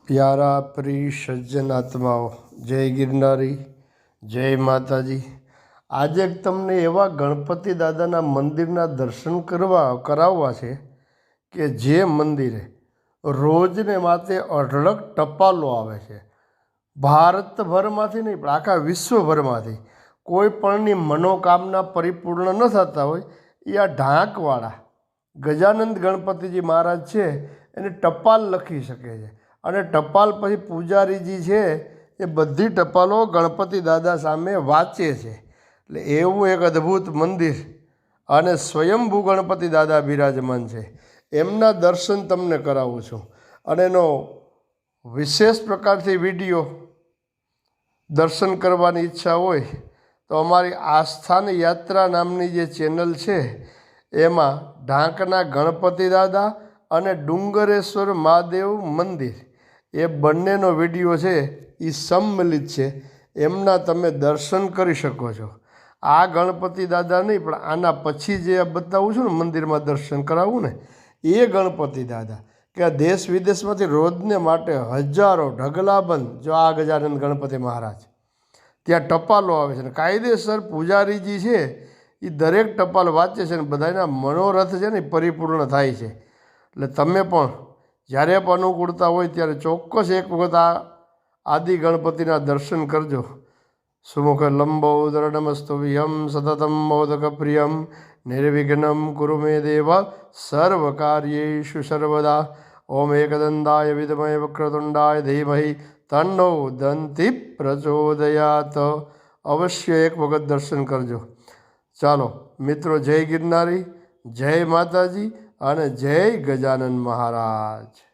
प्यारा प्रिय सज्जन आत्माओं, जय गिरनारी, जय माताजी। आज तमने एवा गणपति दादाना मंदिरना दर्शन कराववा छे के जे मंदिरे रोजने माथे अढळक टपालो आवे छे। भारतभरमांथी नहीं पण आखा विश्वभरमांथी कोईपणनी मनोकामना परिपूर्ण न थता होय ए आ ढांकवाळा गजानंद गणपतिजी महाराज छे एने टपाल लखी शके छे અને ટપાલ પછી પૂજારીજી છે એ બધી ટપાલો ગણપતિ દાદા સામે વાંચે છે। એટલે એવું એક અદ્ભુત મંદિર અને સ્વયંભૂ ગણપતિ દાદા બિરાજમાન છે, એમના દર્શન તમને કરાવું છું। અને એનો વિશેષ પ્રકારથી વિડીયો દર્શન કરવાની ઈચ્છા હોય તો અમારી આસ્થાની યાત્રા નામની જે ચેનલ છે એમાં ઢાંકના ગણપતિ દાદા અને ડુંગરેશ્વર મહાદેવ મંદિર એ બંનેનો વિડીયો છે એ સંમિલિત છે, એમના તમે દર્શન કરી શકો છો। આ ગણપતિ દાદા નહીં પણ આના પછી જે બતાવું છું ને મંદિરમાં દર્શન કરાવું ને એ ગણપતિ દાદા કે આ દેશ વિદેશમાંથી રોજને માટે હજારો ઢગલાબંધ જો આ ગજાનંદ ગણપતિ મહારાજ ત્યાં ટપાલો આવે છે ને કાયદેસર પૂજારીજી છે એ દરેક ટપાલ વાંચે છે ને બધાના મનોરથ છે ને પરિપૂર્ણ થાય છે। એટલે તમે પણ જ્યારે પણ અનુકૂળતા હોય ત્યારે ચોક્કસ એક વખત આ આદિ ગણપતિના દર્શન કરજો। સુમુખ લંબોદર નમસ્તુભ્યમ સતતમ મોદક પ્રિયમ નિર્વિઘ્નમ કુરુ મે દેવ સર્વ કાર્યેષુ સર્વદા। ઓમ એકદંતાય વિદ્મહે વક્રતુંડાય ધીમહિ તન્નો દંતિ પ્રચોદયાત। અવશ્ય એક વખત દર્શન કરજો। ચાલો મિત્રો, જય ગિરનારી, જય માતાજી અને જય ગજાનન મહારાજ।